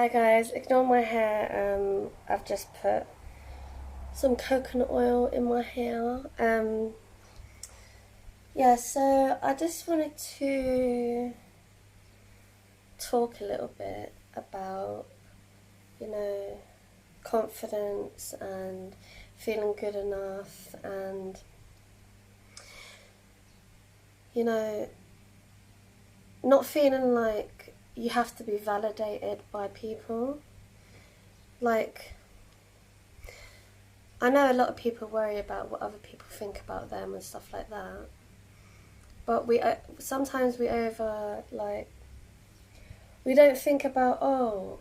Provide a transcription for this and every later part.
Hi guys, ignore my hair. I've just put some coconut oil in my hair. Yeah, so I just wanted to talk a little bit about, you know, confidence and feeling good enough and, you know, not feeling like you have to be validated by people. Like, I know a lot of people worry about what other people think about them and stuff like that. But we sometimes we over we don't think about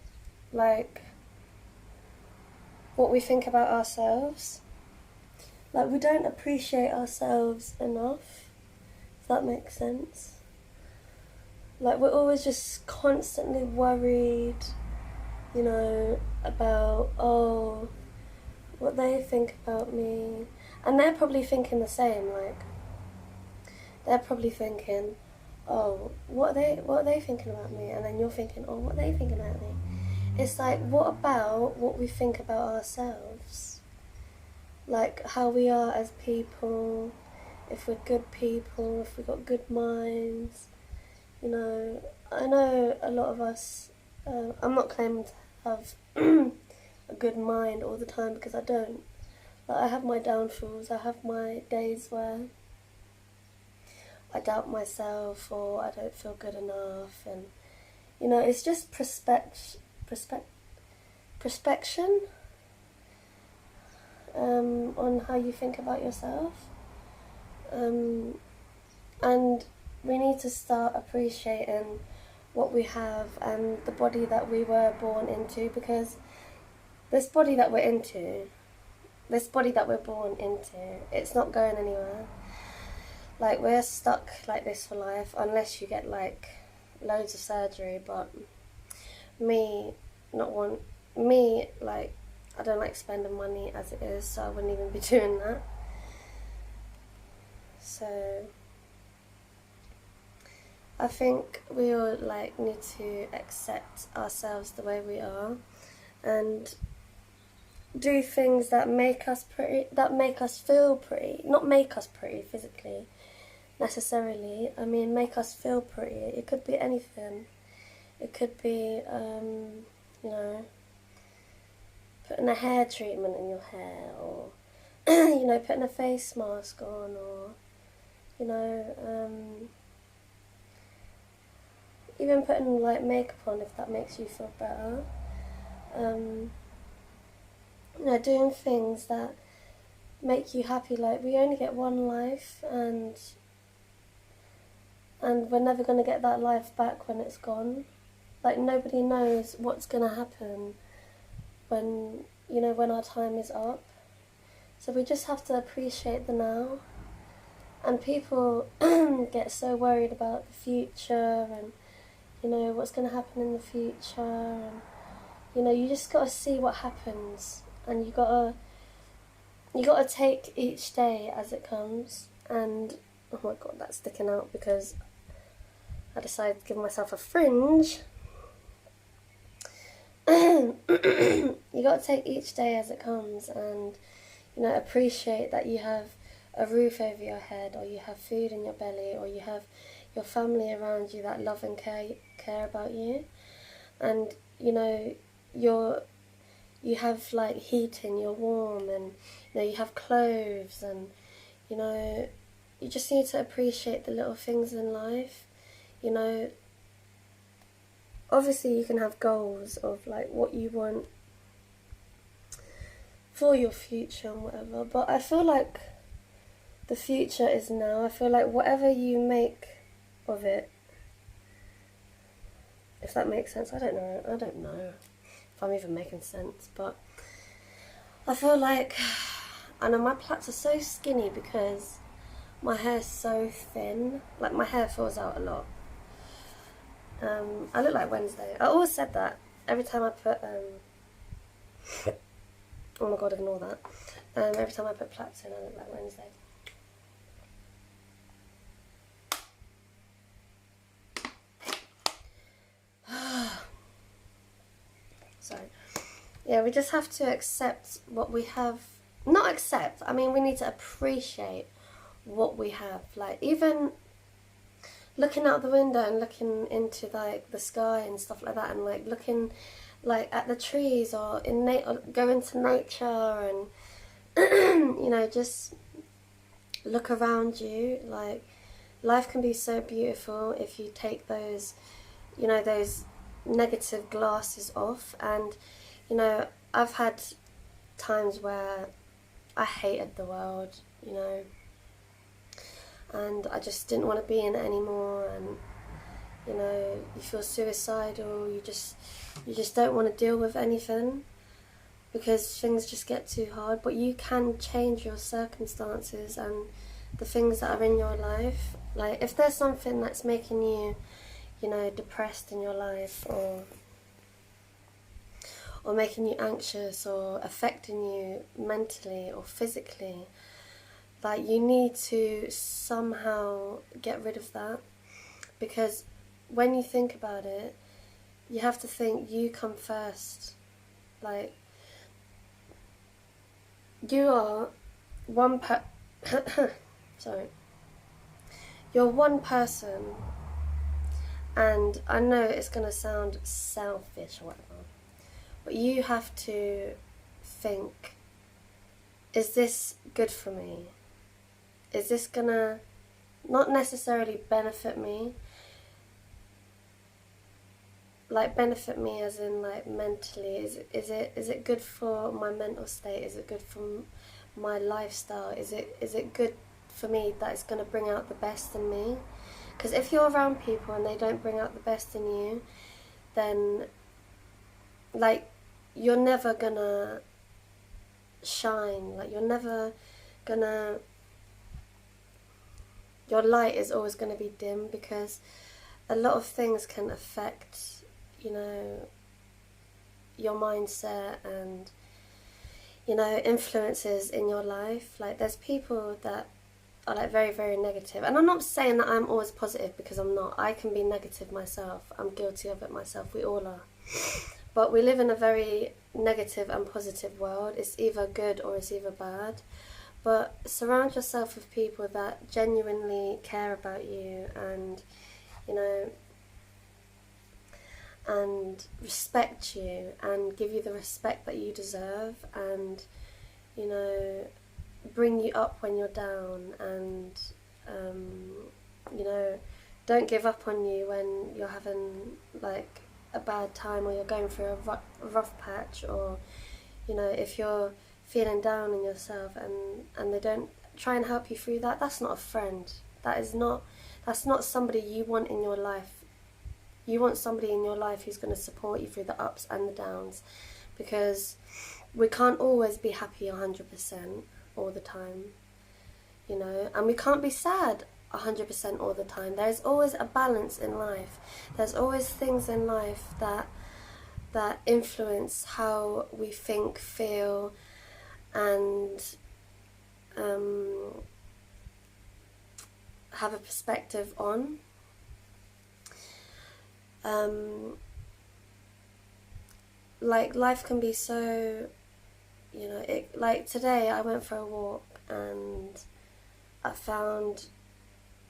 like what we think about ourselves. Like we don't appreciate ourselves enough. If that makes sense. Like we're always just constantly worried, about what they think about me, and they're probably thinking the same. Like they're probably thinking, oh, what are they thinking about me? And then you're thinking, oh, what are they thinking about me? It's like, what about what we think about ourselves? Like how we are as people, if we're good people, if we've got good minds. I know a lot of us, I'm not claiming to have a good mind all the time because I don't. Like, I have my downfalls, I have my days where I doubt myself or I don't feel good enough, and it's just perspection on how you think about yourself, um, and we need to start appreciating what we have and the body that we were born into, because this body that we're into, this body that we're born into, it's not going anywhere. Like, we're stuck like this for life unless you get like loads of surgery. But me, not want me like I don't like spending money as it is, so I wouldn't even be doing that. So I think we all need to accept ourselves the way we are and do things that make us pretty, that make us feel pretty, not make us pretty physically necessarily. I mean, make us feel pretty. It could be anything. It could be, putting a hair treatment in your hair, or, putting a face mask on, or, even putting makeup on if that makes you feel better. Um, doing things that make you happy. Like, we only get one life, and we're never going to get that life back when it's gone. Like, nobody knows what's going to happen when our time is up. So we just have to appreciate the now. And people get so worried about the future and, what's going to happen in the future. And, you just got to see what happens. And you got to take each day as it comes. And, oh my God, that's sticking out because I decided to give myself a fringe. You got to take each day as it comes and, appreciate that you have a roof over your head, or you have food in your belly, or you have your family around you that love and care about you. And, you have heating, you're warm, and, you have clothes, and, you just need to appreciate the little things in life. Obviously you can have goals of what you want for your future and whatever, but I feel like the future is now. I feel like whatever you make of it, if that makes sense, I don't know if I'm even making sense, but I feel like, I know my plaits are so skinny because my hair's so thin. Like, my hair falls out a lot. I look like Wednesday. I always said that every time I put oh my God, ignore that. Every time I put plaits in, I look like Wednesday. Yeah, we just have to accept what we have. Not accept, I mean, we need to appreciate what we have. Like, even looking out the window and looking into, like, the sky and stuff like that, and, like, looking, like, at the trees, or or go into nature, and, you know, just look around you. Like, life can be so beautiful if you take those, you know, those negative glasses off. And, you know, I've had times where I hated the world, you know, and I just didn't want to be in it anymore. And, you know, you feel suicidal, you just don't want to deal with anything because things just get too hard. But you can change your circumstances and the things that are in your life. Like, if there's something that's making you, you know, depressed in your life, or making you anxious, or affecting you mentally or physically, like, you need to somehow get rid of that. Because when you think about it, you have to think you come first. Like, you are sorry. You're one person, and I know it's going to sound selfish or whatever, but you have to think, is this good for me? Is this gonna not necessarily benefit me, like benefit me as in, like, mentally? Is it good for my mental state? Is it good for my lifestyle? Is it good for me that it's gonna bring out the best in me? Because if you're around people and they don't bring out the best in you, then, like, you're never gonna shine. Like, you're never gonna, your light is always going to be dim, because a lot of things can affect, you know, your mindset and, you know, influences in your life. Like, there's people that are, like, very, very negative. And I'm not saying that I'm always positive, because I'm not. I can be negative myself. I'm guilty of it myself. We all are. But we live in a very negative and positive world. It's either good or it's either bad. But surround yourself with people that genuinely care about you, and, you know, and respect you, and give you the respect that you deserve, and, you know, bring you up when you're down, and, you know, don't give up on you when you're having, like, a bad time, or you're going through a rough patch, or, you know, if you're feeling down in yourself and they don't try and help you through that, that's not a friend. That's not somebody you want in your life. You want somebody in your life who's going to support you through the ups and the downs, because we can't always be happy 100% all the time, you know, and we can't be sad 100% all the time. There's always a balance in life. There's always things in life that influence how we think, feel, and have a perspective on. Like, life can be so, you know, like today I went for a walk and I found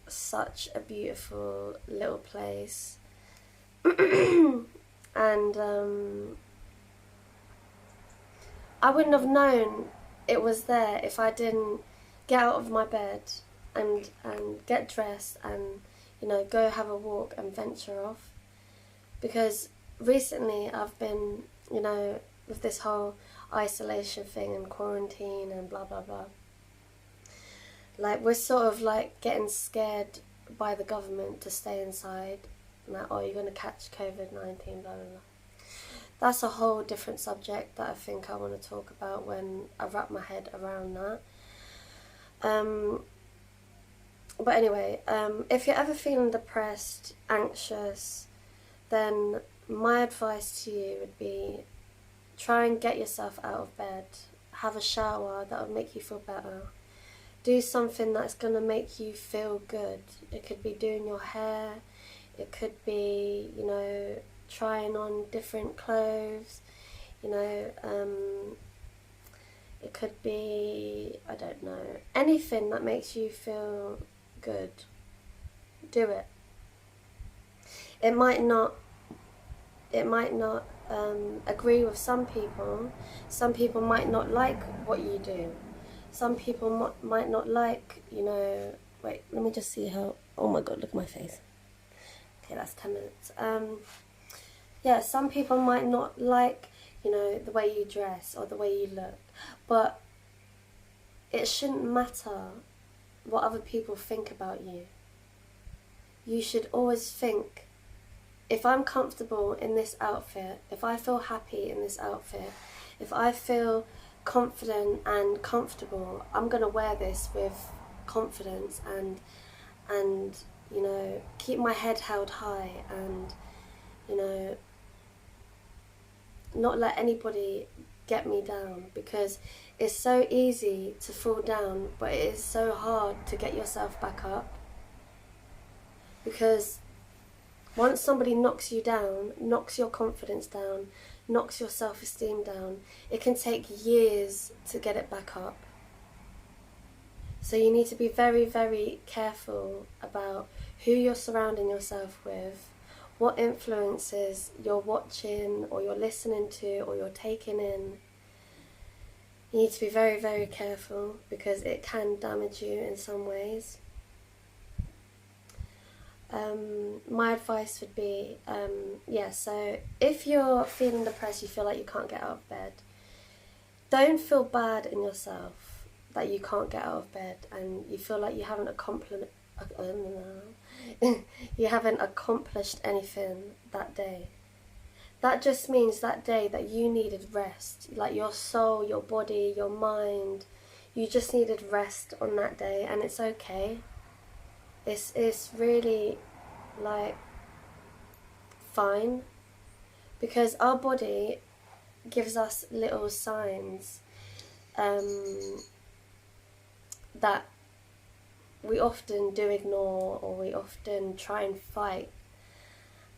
such a beautiful little place. And I wouldn't have known it was there if I didn't get out of my bed and get dressed and, you know, go have a walk and venture off. Because recently I've been, you know, with this whole isolation thing and quarantine and blah blah blah, like, we're sort of, like, getting scared by the government to stay inside. Like, oh, you're going to catch COVID-19, blah blah blah. That's a whole different subject that I think I want to talk about when I wrap my head around that. But anyway, if you're ever feeling depressed, anxious, then my advice to you would be, try and get yourself out of bed. Have a shower, that will make you feel better. Do something that's going to make you feel good. It could be doing your hair, it could be, you know, trying on different clothes, you know, it could be, I don't know, anything that makes you feel good. Do it. It might not agree with some people. Some people might not like what you do. Some people might not like, you know, wait, let me just see how, oh my god, look at my face. Okay, that's 10 minutes. Yeah, some people might not like, you know, the way you dress or the way you look, but it shouldn't matter what other people think about you. You should always think, if I'm comfortable in this outfit, if I feel happy in this outfit, if I feel confident and comfortable, I'm going to wear this with confidence and you know, keep my head held high and, you know, not let anybody get me down, because it's so easy to fall down, but it is so hard to get yourself back up. Because once somebody knocks you down, knocks your confidence down, knocks your self-esteem down, it can take years to get it back up. So you need to be very, very careful about who you're surrounding yourself with, what influences you're watching or you're listening to or you're taking in. You need to be very, very careful, because it can damage you in some ways. My advice would be, so if you're feeling depressed, you feel like you can't get out of bed, don't feel bad in yourself that you can't get out of bed and you feel like you haven't accomplished anything that day. That just means that day that you needed rest, like your soul, your body, your mind, you just needed rest on that day, and it's okay. It's really, like, fine, because our body gives us little signs that we often do ignore, or we often try and fight.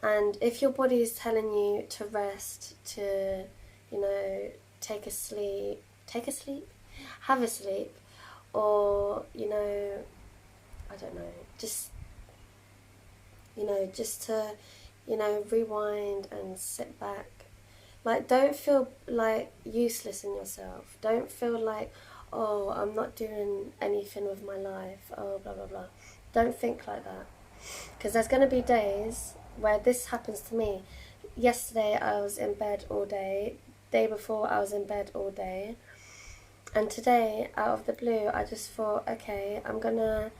And if your body is telling you to rest, to, you know, have a sleep, or, you know, I don't know, just to, you know, rewind and sit back. Like, don't feel like useless in yourself. Don't feel like, oh, I'm not doing anything with my life, oh, blah, blah, blah. Don't think like that. Because there's going to be days where this happens to me. Yesterday I was in bed all day. Day before I was in bed all day. And today, out of the blue, I just thought, okay, I'm going to,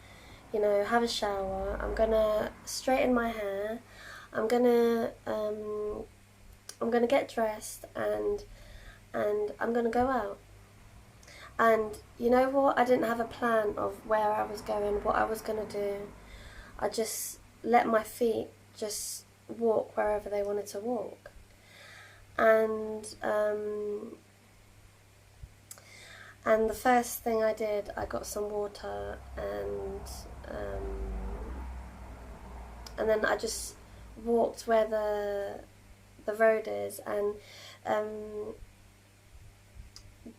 you know, have a shower. I'm going to straighten my hair. I'm going to get dressed and I'm going to go out. And you know what? I didn't have a plan of where I was going, what I was going to do. I just let my feet just walk wherever they wanted to walk. And the first thing I did, I got some water, and then I just walked where the road is, and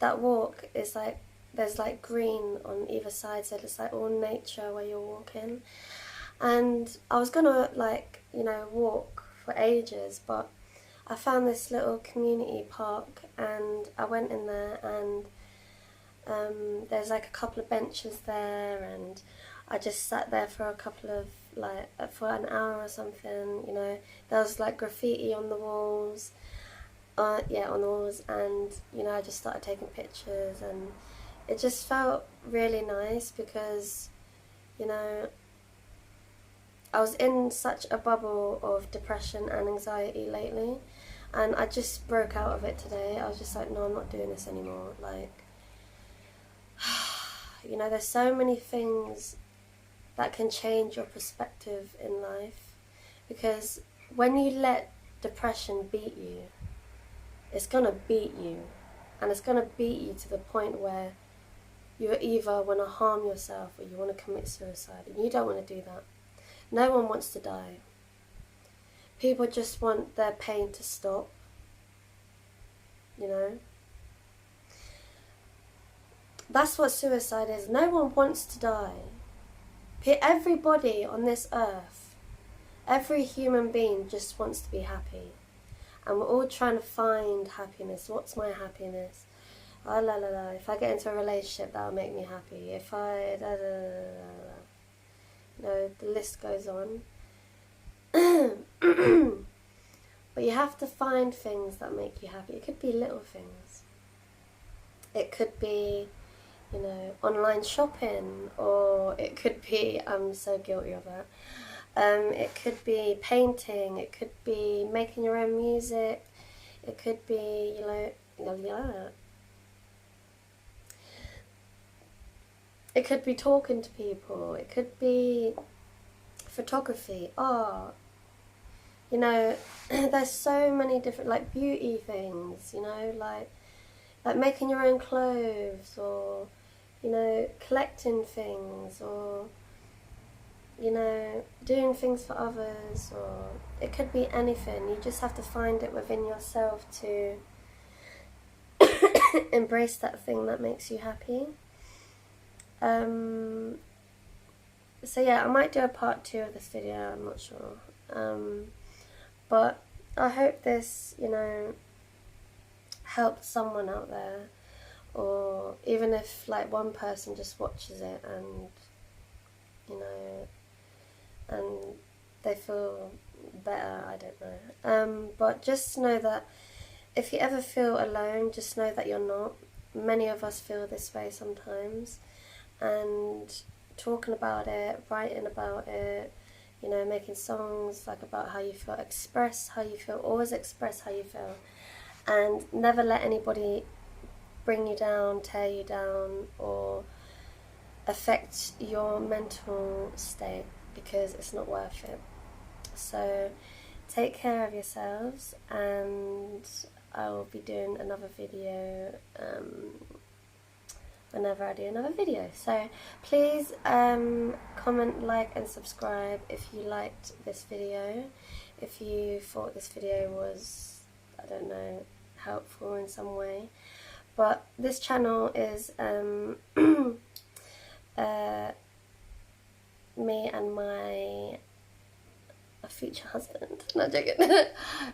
that walk is like, there's like green on either side, so it's like all nature where you're walking. And I was gonna, like, you know, walk for ages, but I found this little community park, and I went in there, and there's like a couple of benches there, and I just sat there for a couple of, like, for an hour or something, you know. There was like graffiti on the walls, on the walls, and, you know, I just started taking pictures, and it just felt really nice, because, you know, I was in such a bubble of depression and anxiety lately, and I just broke out of it today. I was just like, no, I'm not doing this anymore. Like, you know, there's so many things that can change your perspective in life, because when you let depression beat you, it's gonna beat you, and it's gonna beat you to the point where you either want to harm yourself or you want to commit suicide, and you don't want to do that. No one wants to die. People just want their pain to stop. you know. That's what suicide is. No one wants to die. Everybody on this earth, every human being just wants to be happy. And we're all trying to find happiness. What's my happiness? Oh, la la la. If I get into a relationship, that'll make me happy. If I... Da, da, da, da, da. No, the list goes on. But you have to find things that make you happy. It could be little things. It could be, you know, online shopping, or it could be, I'm so guilty of that. It could be painting, it could be making your own music, it could be, you know, it could be talking to people, it could be photography, art. You know, there's so many different, like, beauty things, you know, like making your own clothes, or, you know, collecting things, or, you know, doing things for others, or it could be anything. You just have to find it within yourself to embrace that thing that makes you happy. So yeah, I might do a part 2 of this video, I'm not sure. But I hope this, you know, helped someone out there, or even if like one person just watches it and, you know, and they feel better, I don't know. But just know that if you ever feel alone, just know that you're not. Many of us feel this way sometimes, and talking about it, writing about it, you know, making songs like about how you feel, express how you feel, always express how you feel, and never let anybody bring you down, tear you down, or affect your mental state, because it's not worth it. So take care of yourselves, and I will be doing another video whenever I do another video. So please comment, like and subscribe if you liked this video, if you thought this video was, I don't know, helpful in some way. But this channel is me and my future husband, not joking,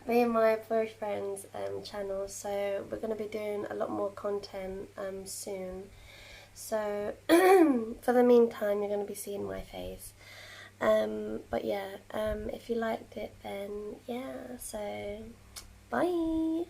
me and my boyfriend's channel, so we're going to be doing a lot more content soon. So for the meantime, you're going to be seeing my face. But yeah, if you liked it, then yeah, so bye.